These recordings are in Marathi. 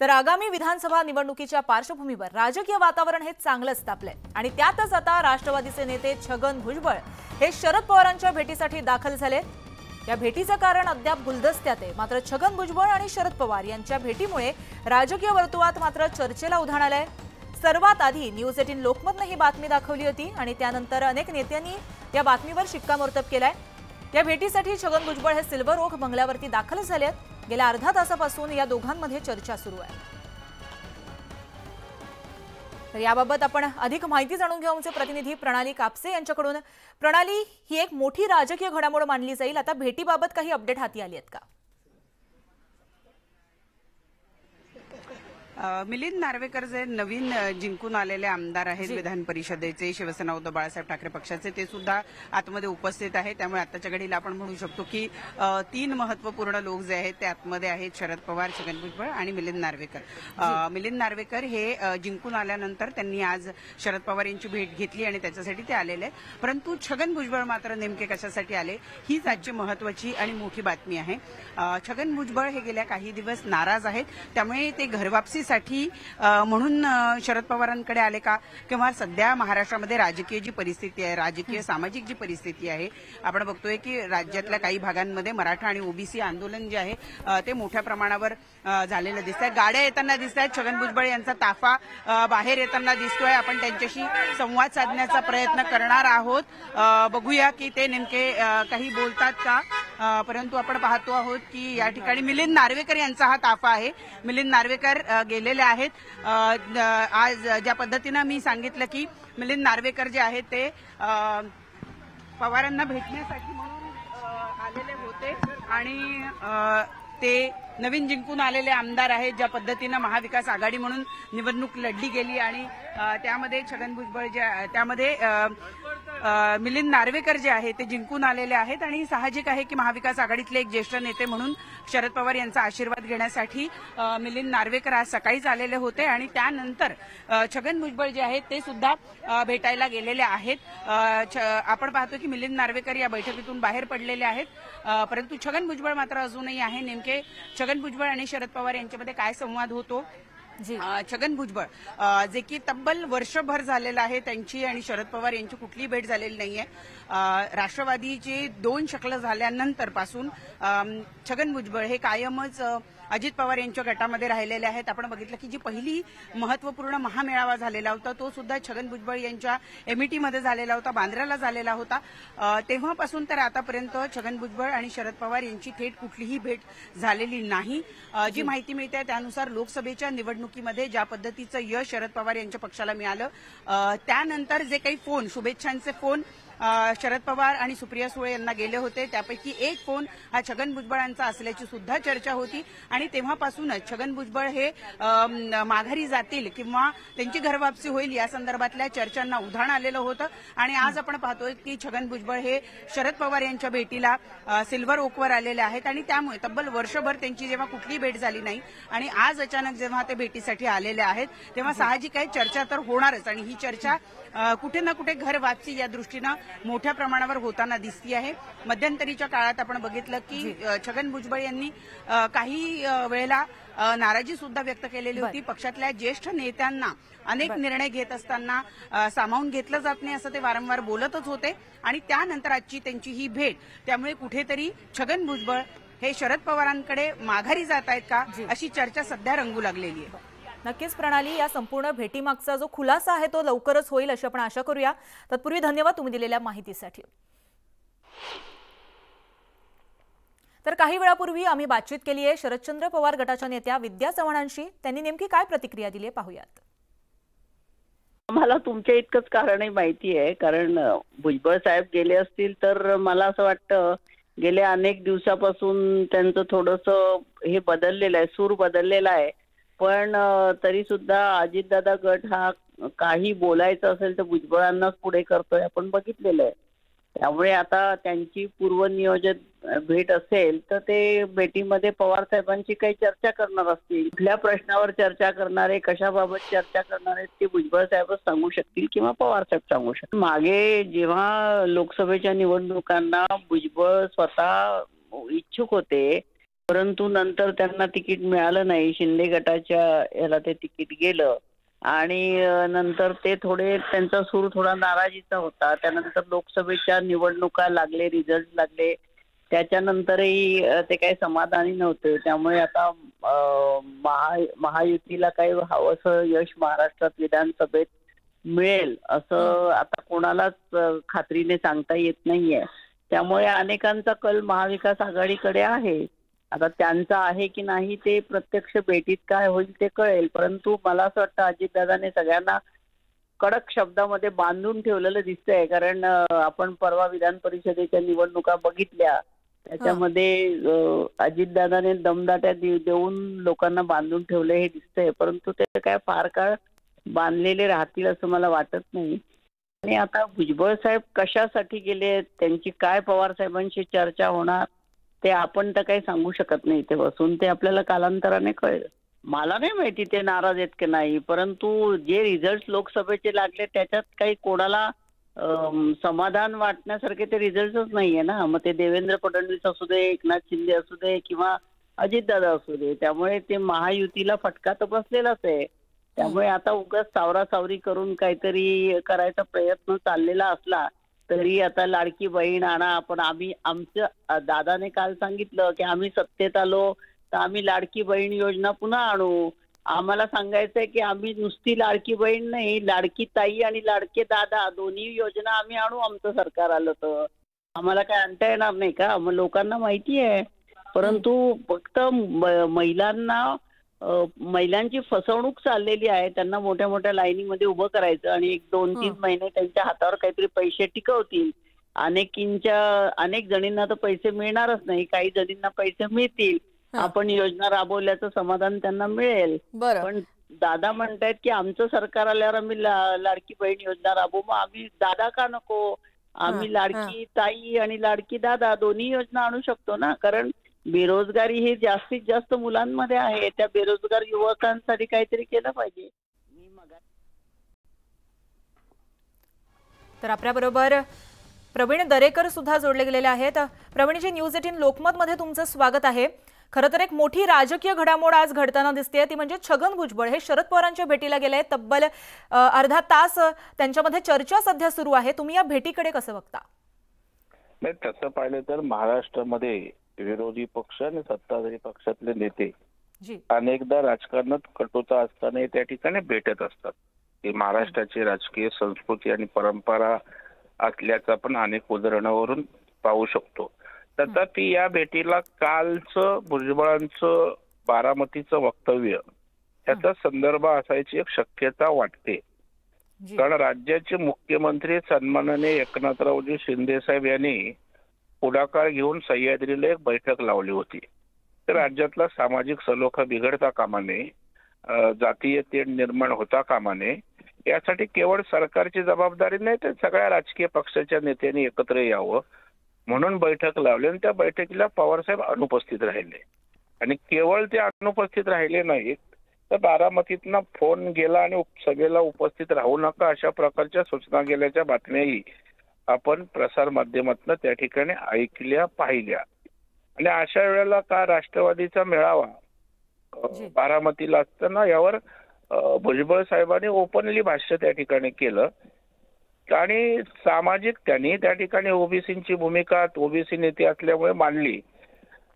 तर आगामी विधानसभा निवडणुकीच्या पार्श्वभूमीवर राजकीय वातावरण हे चांगलंच तापलंय आणि त्यातच आता राष्ट्रवादीचे नेते छगन भुजबळ हे शरद पवारांच्या भेटीसाठी दाखल झाले। या भेटीचं कारण अद्याप गुलदस्त्यात आहे। मात्र छगन भुजबळ आणि शरद पवार यांच्या भेटीमुळे राजकीय वर्तुळात मात्र चर्चेला उधाण आलंय। सर्वात आधी न्यूज 18 लोकमतने ही बातमी दाखवली होती आणि त्यानंतर अनेक नेत्यांनी या बातमीवर शिक्कामोर्तब केलाय। या भेटीसाठी छगन भुजबळ हे सिल्वर ओक बंगल्यावरती दाखल झालेत। गेल्या अर्धा तासापासून या दोघांमध्ये चर्चा सुरू आहे। तर याबाबत आपण अधिक माहिती जाणून घेऊ आमचे प्रतिनिधी प्रणाली कापसे यांच्याकडून। प्रणाली, ही एक मोठी राजकीय घडामोड मानली जाईल। आता भेटीबाबत काही अपडेट हाती आली आहेत का? मिलिंद नार्वेकर जे नवीन जिंकून आलेले आमदार आहेत विधान परिषदेचे, शिवसेना उद्धव बाळासाहेब ठाकरे पक्षाचे, ते सुद्धा आतमध्ये उपस्थित आहेत। त्यामुळे आताच्या घडीला आपण म्हणू शकतो की 3 महत्त्वपूर्ण लोक जे आहेत ते आतमध्ये आहेत, शरद पवार, छगन भुजबळ आणि मिलिंद नार्वेकर। मिलिंद नार्वेकर हे जिंकून आल्यानंतर त्यांनी आज शरद पवार यांची भेट घेतली आणि त्याच्यासाठी ते आलेले आहेत। परंतु छगन भुजबळ मात्र नेमके कशासाठी आले, हीच आजची महत्त्वाची आणि मोठी बातमी आहे। छगन भुजबळ हे गेल्या काही दिवस नाराज आहेत, त्यामुळे ते घरवापसी म्हणून शरद पवारांकडे आले का, किंवा सध्या महाराष्ट्रामध्ये राजकीय जी परिस्थिती आहे, राजकीय सामाजिक जी परिस्थिती आहे, आपण बघतोय की राज्यातल्या काही भागांमध्ये मराठा आणि ओबीसी आंदोलन जे आहे ते मोठ्या प्रमाणावर झालेलं दिसतंय। गाड्या येताना दिसत आहेत, छगन भुजबळ यांचा ताफा बाहेर येताना दिसतोय। आपण त्यांच्याशी संवाद साधण्याचा प्रयत्न करणार आहोत, बघूया की ते नेमके काही बोलतात का। परंतु आपण पाहतो आहोत की या ठिकाणी मिलिंद नार्वेकर यांचा हा ताफा आहे। मिलिंद नार्वेकर गेलेले आहेत। आज ज्या पद्धतीने मी सांगितलं की मिलिंद नार्वेकर जे आहेत ते पवारांना भेटण्यासाठी म्हणून आलेले होते आणि ते नवीन जिंकून आलेले आमदार आहेत। ज्या पद्धतीने महाविकास आघाडी म्हणून निवडणूक लढली गेली आणि त्यामध्ये छगन भुजबळ त्यामध्ये मिलिंद नार्वेकर जे आहे ते जिंकून आलेले आहेत आणि साहजिक आहे की महाविकास आघाडीतले एक ज्येष्ठ नेते म्हणून शरद पवार यांचा आशीर्वाद घेण्यासाठी मिलिंद नार्वेकर आज सकाळीच आलेले होते आणि त्यानंतर छगन भुजबळ जे आहेत ते सुद्धा भेटायला गेलेले आहेत। आपण पाहतो की मिलिंद नार्वेकर या बैठकीतून बाहेर पडलेले आहेत, परंतु छगन भुजबळ मात्र अजूनही आहे। नेमके छगन भुजबळ आणि शरद पवार यांच्यामध्ये काय संवाद होतो? छगन भुजबळ जे की तब्बल वर्षभर झालेलं आहे त्यांची आणि शरद पवार यांची कुठलीही भेट झालेली नाहीये। राष्ट्रवादीची 2 शकलं झाल्यानंतर पासून छगन भुजबळ हे कायमच अजित पवार यांच्या गटामध्ये राहिलेले आहेत। आपण बघितलं की जी पहिली महत्त्वपूर्ण महामेळावा झालेला होता तो सुद्धा छगन भुजबळ यांच्या एमईटी मध्ये झालेला होता, बांद्र्याला झालेला होता। तेव्हापासून तर आतापर्यंत छगन भुजबळ आणि शरद पवार यांची थेट कुठलीही भेट झालेली नाही। जी माहिती मिळते त्यानुसार लोकसभेच्या निवडणुकीमध्ये ज्या पद्धतीचं यश शरद पवार यांच्या पक्षाला मिळालं, त्यानंतर जे काही फोन, शुभेच्छांचे फोन शरद पवार आणि सुप्रिया सुळे यांना गेले होते, त्यापैकी एक फोन हा छगन भुजबळांचा असल्याची सुद्धा चर्चा होती आणि तेव्हापासूनच छगन भुजबळ हे माघारी जातील किंवा त्यांची घरवापसी होईल या संदर्भातल्या चर्चांना उधाण आलेलं होतं। आणि आज आपण पाहतोय की छगन भुजबळ हे शरद पवार यांच्या भेटीला सिल्वर ओकवर आलेले आहेत आणि त्यामुळे तब्बल वर्षभर त्यांची जेव्हा कुठलीही भेट झाली नाही आणि आज अचानक जेव्हा ते भेटीसाठी आलेले आहेत तेव्हा साहजिक आहे चर्चा तर होणारच आणि ही चर्चा कुठे ना कुठे घर वापसी या दृष्टीनं मोठ्या प्रमाणावर होताना दिसती आहे। मध्यंतरीच्या काळात आपण बघितलं की छगन भुजबळ यांनी काही वेळेला नाराजी सुद्धा व्यक्त केलेली होती। पक्षातल्या ज्येष्ठ नेत्यांना अनेक निर्णय घेत असताना सामावून घेतलं जात नाही असं ते वारंवार बोलतच होते आणि त्यानंतर आजची त्यांची ही भेट, त्यामुळे कुठेतरी छगन भुजबळ हे शरद पवारांकडे माघारी जात आहेत का अशी चर्चा सध्या रंगू लागलेली आहे। नक्कीच प्रणाली, या संपूर्ण भेटीमागचा जो खुलासा आहे तो लवकरच होईल अशी आपण आशा करूया। तत्पूर्वी धन्यवाद तुम्ही दिलेल्या माहितीसाठी। तर काही वेळापूर्वी आम्ही बातचीत केली आहे शरदचंद्र पवार गटाच्या नेत्या विद्या चव्हाणांशी। त्यांनी नेमकी काय प्रतिक्रिया दिली आहे पाहूयात। मला तुमच्या इतकंच कारणही माहिती आहे, कारण भुजबळ साहेब गेले असतील तर मला असं वाटतं गेल्या अनेक दिवसापासून त्यांचं थोडंसं हे बदललेलं आहे, सूर बदललेला आहे। पण तरी सुद्धा अजितदादा गट हा काही बोलायचं असेल तर भुजबळांनाच पुढे करतोय, आपण बघितलेलं आहे। त्यामुळे आता त्यांची पूर्वनियोजित भेट असेल तर ते भेटीमध्ये पवार साहेबांची काही चर्चा करणार असतील। कुठल्या प्रश्नावर चर्चा करणार आहे, कशाबाबत चर्चा करणार आहेत ते भुजबळ साहेबच सांगू शकतील किंवा पवार साहेब सांगू शकतील। मागे जेव्हा लोकसभेच्या निवडणुकांना भुजबळ स्वतः इच्छुक होते परंतु नंतर त्यांना तिकीट मिळालं नाही. शिंदे गटाच्या याला ते तिकीट गेलं आणि नंतर ते थोडे त्यांचा सूर थोडा नाराजीचा होता. त्यानंतर लोकसभेच्या निवडणुका लागले, रिझल्ट लागले, त्याच्यानंतरही ते काही समाधानी नव्हते. त्यामुळे आता महायुतीला काही हवंसं यश महाराष्ट्रात विधानसभेत मिळेल असं आता कोणालाच खात्रीने सांगता येत नाहीये. त्यामुळे अनेकांचा कल महाविकास आघाडीकडे आहे. आता त्यांचा आहे की नाही ते प्रत्यक्ष भेटीत काय होईल ते कळेल. परंतु मला असं वाटतं अजितदादाने सगळ्यांना कडक शब्दामध्ये बांधून ठेवलेलं दिसतंय. कारण आपण परवा विधान परिषदेच्या निवडणुका बघितल्या, त्याच्यामध्ये अजितदादाने दमदाट्या देऊन लोकांना बांधून ठेवले हे दिसतंय. परंतु ते काय फार काळ बांधलेले राहतील असं मला वाटत नाही. आणि आता भुजबळ साहेब कशासाठी गेले, त्यांची काय पवार साहेबांशी चर्चा होणार ते आपण तर काही सांगू शकत नाही. इथे बसून ते आपल्याला कालांतराने कळेल. मला नाही माहिती ते नाराज आहेत की नाही, परंतु जे रिझल्ट लोकसभेचे लागले त्याच्यात काही कोणाला समाधान वाटण्यासारखे ते रिझल्टच नाहीये ना. मग ते देवेंद्र फडणवीस असू दे, एकनाथ शिंदे असू दे किंवा अजितदादा असू दे, त्यामुळे ते महायुतीला फटका तर बसलेलाच आहे. त्यामुळे आता उगाच सावरासावरी करून काहीतरी करायचा प्रयत्न चाललेला असला तरी आता लाडकी बहीण आणा. पण आमच्या दादाने काल सांगितलं की आम्ही सत्तेत आलो तर आम्ही लाडकी बहीण योजना पुन्हा आणू. आम्हाला सांगायचंय की आम्ही नुसती लाडकी बहीण नाही, लाडकी ताई आणि लाडके दादा दोन्ही योजना आम्ही आणू आमचं सरकार आलं तर. आम्हाला काय आणता येणार नाही का? मग लोकांना माहिती आहे. परंतु फक्त महिलांची फसवणूक चाललेली आहे. त्यांना मोठ्या मोठ्या लाईनीमध्ये उभं करायचं आणि 1-2-3 महिने त्यांच्या हातावर काहीतरी पैसे टिकवतील. अनेक जणींना तर पैसे मिळणारच नाही, काही जणींना पैसे मिळतील. आपण योजना राबवल्याचं समाधान त्यांना मिळेल. पण दादा म्हणतायत की आमचं सरकार आल्यावर आम्ही लाडकी बहीण योजना राबवू. मग आम्ही दादा का नको? आम्ही लाडकी ताई आणि लाडकी दादा दोन्ही योजना आणू शकतो ना. कारण बेरोजगारी ही जास्तीत जास्त मुलांमध्ये आहे. त्या बेरोजगार युवकांसाठी काहीतरी केलं पाहिजे. तर आपल्याबरोबर प्रवीण दरेकर सुद्धा जोडले गेलेले आहेत. प्रवीणजी, न्यूज 18 लोकमत मध्ये तुमचं स्वागत आहे. खरं तर एक मोठी राजकीय घडामोड आज घडताना दिसते, ती म्हणजे छगन भुजबळ हे शरद पवारांच्या भेटीला गेले. तब्बल अर्धा तास त्यांच्यामध्ये चर्चा सध्या सुरू आहे. तुम्ही या भेटीकडे कसं बघता? नाही, तसं पाहिलं तर महाराष्ट्रामध्ये विरोधी पक्ष आणि सत्ताधारी पक्षातले नेते अनेकदा राजकारणात कटुता असताना त्या ठिकाणी भेटत असतात. ही महाराष्ट्राची राजकीय संस्कृती आणि परंपरा असल्याचं आपण अनेक उदाहरणावरून पाहू शकतो. तथापि या भेटीला कालचं भुजबळांचं बारामतीचं वक्तव्य याचा संदर्भ असायची एक शक्यता वाटते. कारण राज्याचे मुख्यमंत्री सन्माननीय एकनाथरावजी शिंदे साहेब यांनी पुढाकार घेऊन सह्याद्रीला एक बैठक लावली होती. तर राज्यातला सामाजिक सलोखा बिघडता कामा नये, जातीय तेढ निर्माण होता कामा नये, यासाठी केवळ सरकारची जबाबदारी नाही तर सगळ्या राजकीय पक्षाच्या नेत्यांनी एकत्र यावं म्हणून बैठक लावली. आणि त्या बैठकीला पवारसाहेब अनुपस्थित राहिले. आणि केवळ ते अनुपस्थित राहिले नाहीत तर बारामतीतनं फोन गेला आणि सभेला उपस्थित राहू नका अशा प्रकारच्या सूचना गेल्याच्या बातम्याही आपण प्रसार माध्यमातून त्या ठिकाणी ऐकल्या पाहिल्या. आणि अशा वेळेला का राष्ट्रवादीचा मेळावा बारामतीला असताना यावर भुजबळ साहेबांनी ओपनली भाष्य त्या ठिकाणी केलं. आणि सामाजिक त्यांनी त्या ठिकाणी ओबीसींची भूमिका ओबीसी नेते असल्यामुळे मांडली.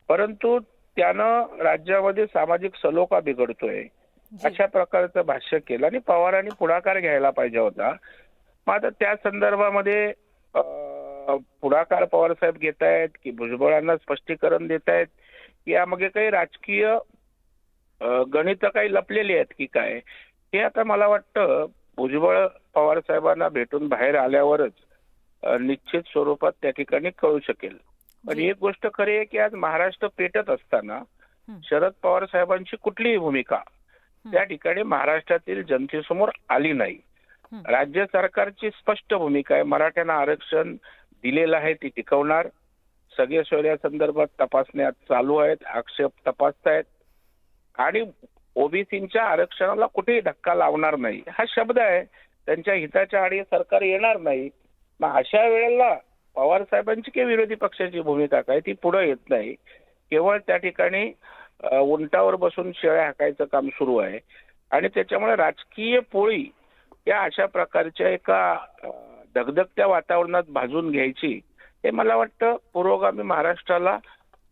परंतु त्यानं राज्यामध्ये सामाजिक सलोखा बिघडतोय अशा प्रकारचं भाष्य केलं आणि पवारांनी पुढाकार घ्यायला पाहिजे होता. मग आता त्या संदर्भामध्ये पुढाकार पवार साहेब घेत आहेत की भुजबळांना स्पष्टीकरण देत आहेत, यामागे काही राजकीय गणित काही लपलेली आहेत की काय, हे आता मला वाटतं भुजबळ पवार साहेबांना भेटून बाहेर आल्यावरच निश्चित स्वरूपात त्या ठिकाणी कळू शकेल. पण एक गोष्ट खरी आहे की आज महाराष्ट्र पेटत असताना शरद पवार साहेबांची कुठलीही भूमिका त्या ठिकाणी महाराष्ट्रातील जनतेसमोर आली नाही. राज्य सरकारची स्पष्ट भूमिका आहे, मराठ्यांना आरक्षण दिलेलं आहे ती टिकवणार, सगळे सोयऱ्या संदर्भात तपासण्या चालू आहेत, आक्षेप तपासतायत आणि ओबीसींच्या आरक्षणाला कुठेही धक्का लावणार नाही हा शब्द आहे. त्यांच्या हिताच्या आडी सरकार येणार नाही. मग अशा वेळेला पवार साहेबांची काही विरोधी पक्षाची भूमिका काय ती पुढे येत नाही. केवळ त्या ठिकाणी उंटावर बसून शेळ्या हाकायचं काम सुरू आहे आणि त्याच्यामुळे राजकीय पोळी या अशा प्रकारच्या एका धगधगत्या वातावरणात भाजून घ्यायची हे मला वाटतं पुरोगामी महाराष्ट्राला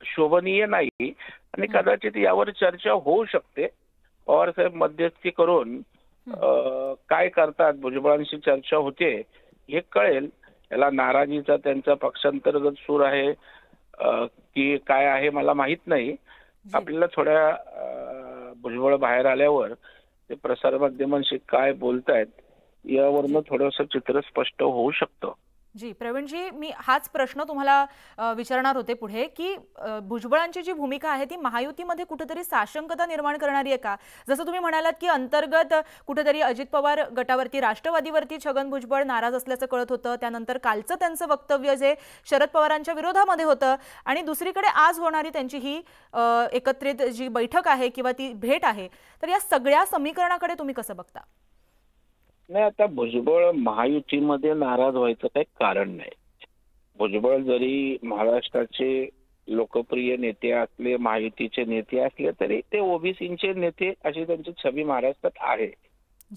शोभनीय नाही आणि कदाचित यावर चर्चा होऊ शकते. पवार साहेब मध्यस्थी करून काय करतात, भुजबळांशी चर्चा होते हे कळेल. याला नाराजीचा त्यांचा पक्षांतर्गत सूर आहे की काय आहे मला माहित नाही. आपल्याला थोड्या भुजबळ बाहेर आल्यावर ते प्रसारमाध्यमांशी काय बोलतायत यावरनं थोडंसं चित्र स्पष्ट होऊ शकतं. जी प्रवीणजी, मी हाच प्रश्न तुम्हाला विचारणार होते पुढे की भुजबळांची जी भूमिका आहे ती महायुतीमध्ये कुठेतरी साशंकता निर्माण करणारी आहे का? जसं तुम्ही म्हणालात की अंतर्गत कुठेतरी अजित पवार गटावरती, राष्ट्रवादीवरती छगन भुजबळ नाराज असल्याचं कळत होतं. त्यानंतर कालचं त्यांचं वक्तव्य जे शरद पवारांच्या विरोधामध्ये होतं आणि दुसरीकडे आज होणारी त्यांची ही एकत्रित जी बैठक आहे किंवा ती भेट आहे, तर या सगळ्या समीकरणाकडे तुम्ही कसं बघता? नाही, आता भुजबळ महायुतीमध्ये नाराज व्हायचं काही कारण नाही. भुजबळ जरी महाराष्ट्राचे लोकप्रिय नेते असले, महायुतीचे नेते असले तरी ते ओबीसीचे नेते अशी त्यांची छबी महाराष्ट्रात आहे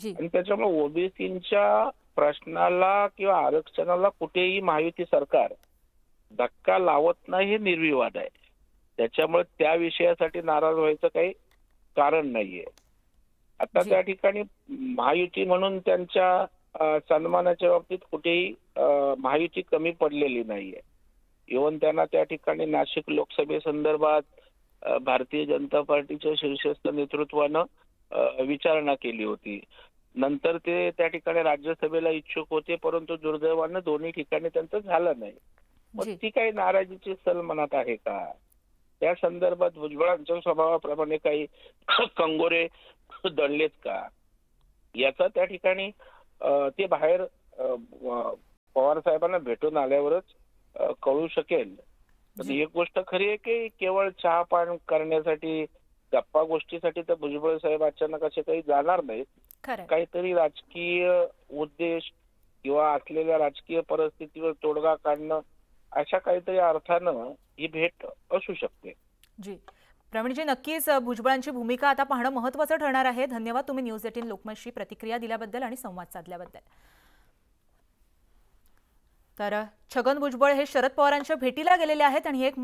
आणि त्याच्यामुळे ओबीसीच्या प्रश्नाला किंवा आरक्षणाला कुठेही महायुती सरकार धक्का लावत नाही हे निर्विवाद आहे. त्याच्यामुळे त्या विषयासाठी नाराज व्हायचं काही कारण नाहीये. आता त्या ठिकाणी महायुती म्हणून त्यांच्या सन्मानाच्या बाबतीत कुठेही महायुती कमी पडलेली नाहीये. इव्हन त्यांना त्या ठिकाणी नाशिक लोकसभेसंदर्भात भारतीय जनता पार्टीच्या शीर्षस्थ नेतृत्वानं विचारणा केली होती. नंतर ते त्या ठिकाणी राज्यसभेला इच्छुक होते, परंतु दुर्दैवानं दोन्ही ठिकाणी त्यांचं झालं नाही. मग ती काही नाराजीची सल मनात आहे का? त्या संदर्भात भुजबळांच्या स्वभावाप्रमाणे काही कंगोरे दडलेत का याचा त्या ठिकाणी ते बाहेर पवार साहेबांना भेटून आल्यावरच कळू शकेल. पण एक गोष्ट खरी आहे की केवळ चहा पान करण्यासाठी, गप्पा गोष्टीसाठी तर भुजबळ साहेब अचानक असे काही जाणार नाहीत. काहीतरी राजकीय उद्देश किंवा असलेल्या राजकीय परिस्थितीवर तोडगा काढणं अशा काहीतरी अर्थानं ही भेट असू शकते. जी प्रवीणजी, नक्कीच भुजबळांची भूमिका आता पाहणं महत्त्वाचं ठरणार आहे. धन्यवाद तुम्ही न्यूज 18 लोकमतशी प्रतिक्रिया दिल्याबद्दल आणि संवाद साधल्याबद्दल. तर छगन भुजबळ हे शरद पवारांच्या भेटीला गेलेले आहेत आणि एक